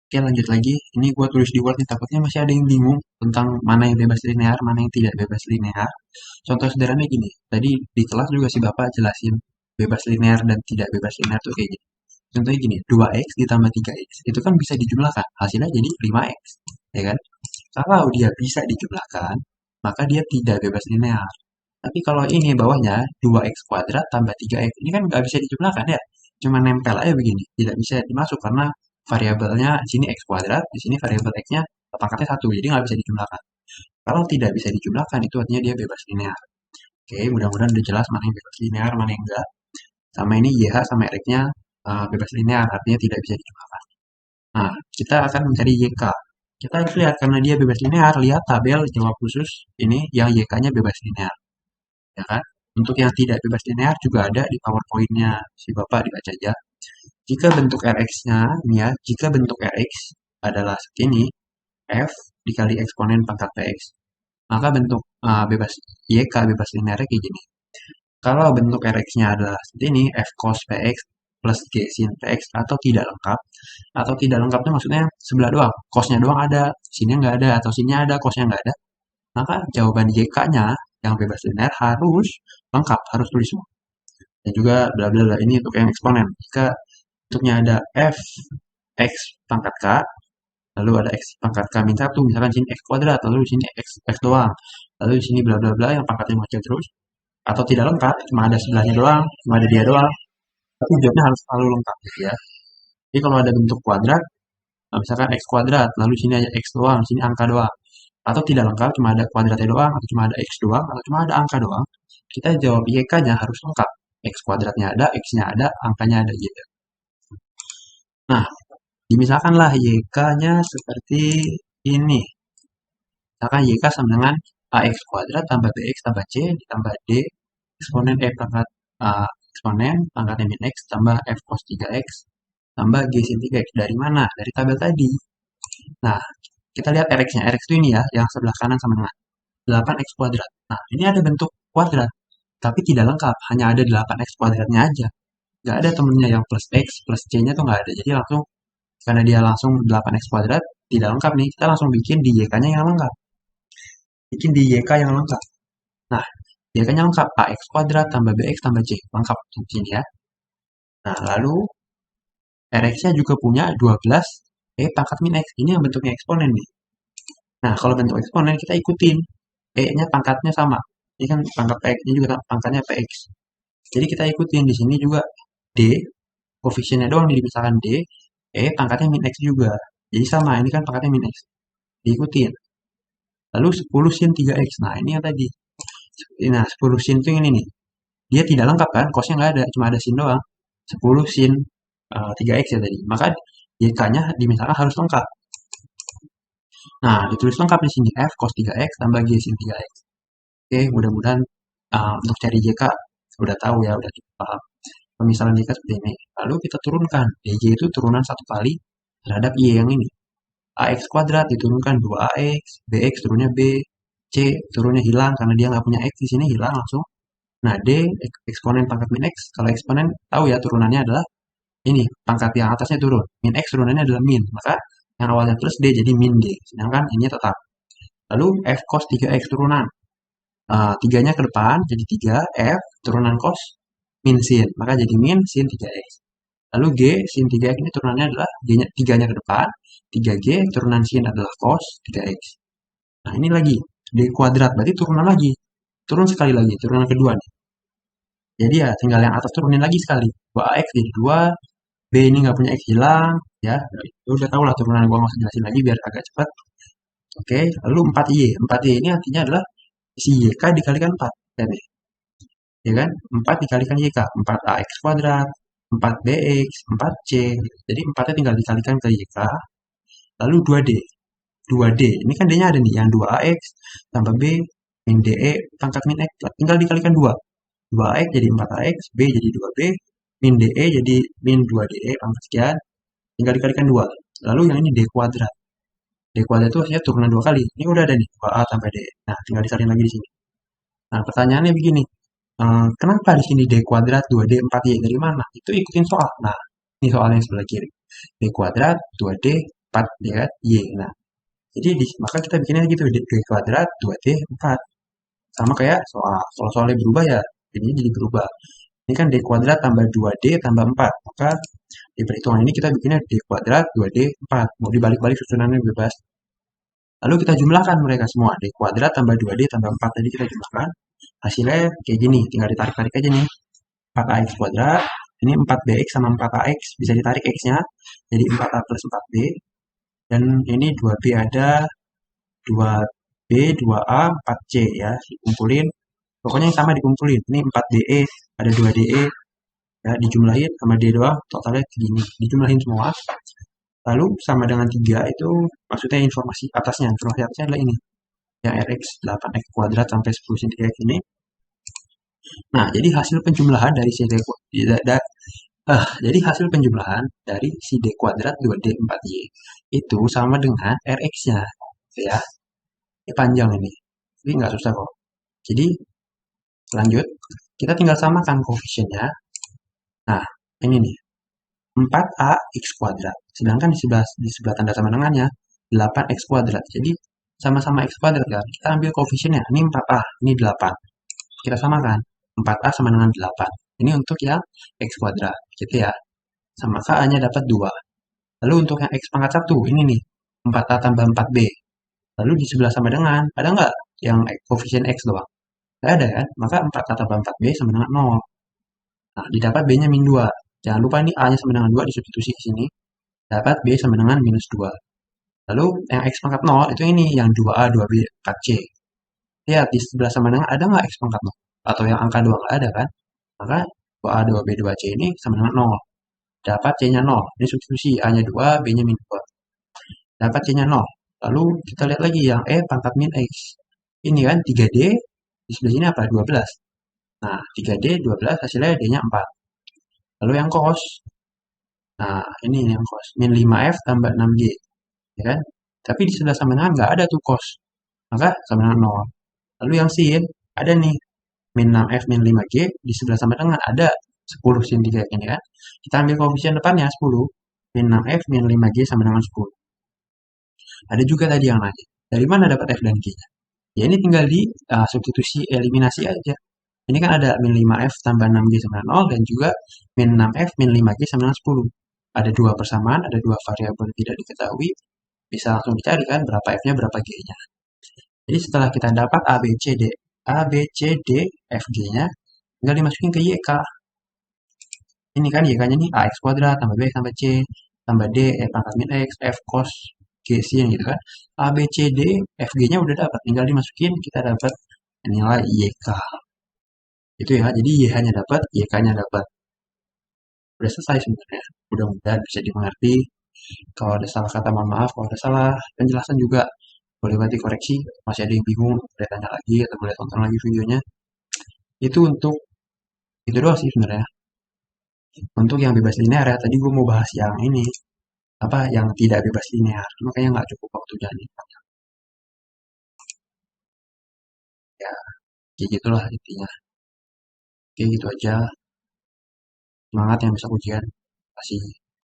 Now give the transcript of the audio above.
Oke, lanjut lagi. Ini gue tulis di Word nih, takutnya masih ada yang bingung tentang mana yang bebas linear, mana yang tidak bebas linear. Contoh sederhananya gini, tadi di kelas juga si Bapak jelasin bebas linear dan tidak bebas linear tuh kayak gini. Contohnya gini, 2x ditambah 3x, itu kan bisa dijumlahkan, hasilnya jadi 5x, ya kan? Kalau dia bisa dijumlahkan, maka dia tidak bebas linear. Tapi kalau ini bawahnya 2x kuadrat tambah 3x, ini kan nggak bisa dijumlahkan ya, cuma nempel aja begini, tidak bisa dimasuk karena variabelnya di sini x kuadrat, di sini variabel x-nya pangkatnya 1, jadi nggak bisa dijumlahkan. Kalau tidak bisa dijumlahkan, itu artinya dia bebas linear. Oke, mudah-mudahan udah jelas mana yang bebas linear, mana yang enggak. Sama ini YH sama RX-nya bebas linear, artinya tidak bisa dijumlahkan. Nah, kita akan mencari YK. Kita harus lihat, karena dia bebas linear, lihat tabel jawab khusus ini yang YK-nya bebas linear. Ya kan? Untuk yang tidak bebas linear juga ada di PowerPoint-nya. Si Bapak dibaca aja. Jika bentuk Rx-nya, ini ya, jika bentuk Rx adalah segini, F dikali eksponen pangkat Px, maka bentuk bebas YK bebas linear kayak gini. Kalau bentuk Rx-nya adalah seperti ini, F cos Px plus G sin Px atau tidak lengkap itu maksudnya sebelah doang, cosnya doang ada, sinnya nggak ada, atau sinnya ada, cosnya nggak ada, maka jawaban YK-nya yang bebas linear harus lengkap, harus tulis semua. Dan juga bla bla bla, ini untuk yang eksponen. Jika bentuknya ada F X pangkat K, lalu ada X pangkat K min 1, misalkan sini X kuadrat, lalu di sini X doang, lalu di sini bla bla bla yang pangkatnya macam terus, atau tidak lengkap, cuma ada sebelahnya doang, cuma ada dia doang, tapi jawabnya harus selalu lengkap gitu ya. Jadi kalau ada bentuk kuadrat, misalkan X kuadrat, lalu sini aja X doang, sini angka doang, atau tidak lengkap, cuma ada kuadratnya doang, atau cuma ada X doang, atau cuma ada angka doang, kita jawab YK-nya harus lengkap. X kuadratnya ada, X-nya ada, angkanya ada gitu. Nah, dimisalkanlah YK-nya seperti ini. Misalkan YK sama dengan AX kuadrat tambah BX tambah C ditambah D eksponen E pangkat eksponen pangkatnya min X tambah F cos 3X tambah G sin 3X. Dari mana? Dari tabel tadi. Nah, kita lihat Rx-nya. Rx itu ini ya, yang sebelah kanan sama dengan 8X kuadrat. Nah, ini ada bentuk kuadrat, tapi tidak lengkap. Hanya ada 8X kuadratnya aja. Nggak ada temennya yang plus X, plus C-nya tuh nggak ada. Jadi langsung, karena dia langsung 8X kuadrat, tidak lengkap nih. Kita langsung bikin di YK-nya yang lengkap. Bikin di YK yang lengkap. Nah, YK-nya lengkap. AX kuadrat tambah BX tambah C. Lengkap di sini ya. Nah, lalu Rx-nya juga punya 12 pangkat min X. Ini yang bentuknya eksponen nih. Nah, kalau bentuk eksponen kita ikutin. E-nya pangkatnya sama. Ini kan pangkat PX-nya juga pangkatnya PX. Jadi kita ikutin di sini juga D, koefisiennya doang nih, misalkan D, pangkatnya min X juga. Jadi sama, ini kan pangkatnya min X. Diikutin. Lalu 10 sin 3X. Nah, ini yang tadi. Nah, 10 sin itu ini nih. Dia tidak lengkap kan, cosnya nggak ada, cuma ada sin doang. 10 sin 3X ya tadi. Maka YK-nya misalkan harus lengkap. Nah, ditulis lengkap di sini F cos 3X tambah G sin 3X. Oke, mudah-mudahan untuk cari JK udah tahu ya, udah paham. Pemisahan JK seperti ini. Lalu kita turunkan. DJ itu turunan satu kali terhadap Y yang ini. AX kuadrat diturunkan 2AX, BX turunnya B, C turunnya hilang karena dia nggak punya X di sini hilang langsung. Nah, D eksponen pangkat min X. Kalau eksponen tahu ya turunannya adalah ini, pangkat yang atasnya turun. Min X turunannya adalah min. Maka yang awalnya plus D jadi min D. Sedangkan ini tetap. Lalu F cos 3X turunan. 3-nya ke depan jadi 3, F turunan cos min sin. Maka jadi min sin 3X. Lalu G sin 3X ini turunannya adalah 3-nya ke depan, 3G turunan sin adalah cos 3X. Nah, ini lagi D kuadrat, berarti turunan lagi. Turun sekali lagi, turunan kedua nih. Jadi ya tinggal yang atas turunin lagi sekali. 2X jadi 2, B ini nggak punya X hilang, ya. Udah tau lah turunan, gua nggak usah jelasin lagi biar agak cepat. Oke, lalu 4Y. 4Y ini artinya adalah si YK dikalikan 4. Dan ya kan? 4 dikalikan YK, 4AX kuadrat, 4BX, 4C. Jadi 4-nya tinggal dikalikan ke YK, lalu 2D. 2D, ini kan D-nya ada nih, yang 2AX tambah B, min DE, pangkat min X, tinggal dikalikan 2. 2AX jadi 4AX, B jadi 2B, min DE jadi min 2DE, pangkat sekian, tinggal dikalikan 2. Lalu yang ini D kuadrat. D kuadrat itu hasilnya turunan 2 kali. Ini udah ada nih, 2A sampai D. Nah, tinggal disalin lagi di sini. Nah, pertanyaannya begini, kenapa di sini D kuadrat 2D 4Y dari mana? Itu ikutin soal. Nah, ini soalnya yang sebelah kiri. D kuadrat 2D 4 ya kan, Y. Nah, jadi maka kita bikinnya gitu, D kuadrat 2D 4. Sama kayak soal. Kalau soalnya berubah ya, ini jadi berubah. Ini kan D kuadrat tambah 2D tambah 4. Maka di perhitungan ini kita bikinnya D kuadrat 2D 4. Mau dibalik-balik susunannya bebas. Lalu kita jumlahkan mereka semua. D kuadrat tambah 2D tambah 4. Tadi kita jumlahkan. Hasilnya kayak gini. Tinggal ditarik-tarik aja nih. 4ax kuadrat. Ini 4bx sama 4ax. Bisa ditarik x-nya. Jadi 4a plus 4b. Dan ini 2b ada 2b, 2a, 4c ya. Dikumpulin. Pokoknya yang sama dikumpulin. Ini 4de. Ada 2de. Ya, dijumlahin sama D doang. Totalnya segini. Dijumlahin semua. Lalu sama dengan 3 itu maksudnya informasi atasnya. Informasi atasnya adalah ini. Yang Rx 8x kuadrat sampai 10 cm ini. Nah, jadi hasil penjumlahan dari si D jadi hasil penjumlahan dari si D kuadrat 2D 4Y itu sama dengan Rx-nya. Ya, ini panjang ini. Jadi nggak susah kok. Jadi lanjut, kita tinggal samakan koefisiennya. Nah, ini nih. 4a x kuadrat. Sedangkan di sebelah tanda sama dengannya 8x kuadrat. Jadi sama-sama x kuadrat kan. Kita ambil koefisiennya. Ini 4a, ini 8. Kita samakan. 4a sama dengan 8. Ini untuk yang x kuadrat. Gitu ya. Sama a-nya dapat 2. Lalu untuk yang x pangkat 1, ini nih. 4a tambah 4b. Lalu di sebelah sama dengan, ada nggak yang koefisien x doang? Nggak ada kan? Maka 4a tambah 4b sama dengan 0. Nah, didapat b-nya min 2. Jangan lupa ini a-nya sama dengan 2 disubstitusi ke sini. Dapat b sama dengan minus 2. Lalu yang x pangkat 0 itu ini, yang 2a, 2b, 4c. Lihat, di sebelah sama dengan ada nggak x pangkat 0? Atau yang angka 2 nggak ada kan? Maka 2a, 2b, 2c ini sama dengan 0. Dapat c-nya 0. Ini substitusi, a-nya 2, b-nya min 2. Dapat c-nya 0. Lalu kita lihat lagi yang e pangkat min x. Ini kan 3d, di sebelah sini apa? 12. Nah, 3d, 12, hasilnya d-nya 4. Lalu yang cos. Nah, ini yang cos. Min 5f tambah 6g. Ya kan? Tapi di sebelah sama dengan nggak ada tuh cos. Maka sama dengan 0. Lalu yang sin, ada nih. Min 6f min 5g, di sebelah sama dengan ada 10 sin 3 ini kan. Kita ambil koefisien depannya 10. Min 6f min 5g sama dengan 10. Ada juga tadi yang nanya. Dari mana dapat f dan g-nya? Ya ini tinggal di substitusi eliminasi aja. Ini kan ada min 5f tambah 6g sama dengan 0 dan juga min 6f min 5g sama dengan 10. Ada dua persamaan, ada dua variabel tidak diketahui. Bisa langsung dicari kan berapa f-nya, berapa g-nya. Jadi setelah kita dapat A, B, C, D, A, B, C, D, F, G-nya, tinggal dimasukin ke YK. Ini kan YK-nya nih AX kuadrat, tambah B, tambah C, tambah D, E pangkat min X, F cos, G, sin gitu kan. A, B, C, D, F, G-nya udah dapat. Tinggal dimasukin, kita dapat nilai YK. Itu ya, jadi YH-nya dapat, YK-nya dapat. Udah selesai sebenarnya. Mudah-mudahan bisa dimengerti. Kalau ada salah kata, mohon maaf. Kalau ada salah penjelasan juga, boleh bantu koreksi. Masih ada yang bingung, boleh tanya lagi atau boleh tonton lagi videonya. Itu untuk itu doang sih sebenarnya. Untuk yang bebas linear ya, tadi gue mau bahas yang ini, apa yang tidak bebas linear. Cuma kayaknya nggak cukup waktunya nih. Ya, kayak gitulah intinya. Kayak gitu aja. Semangat yang bisa ujian. Terima kasih.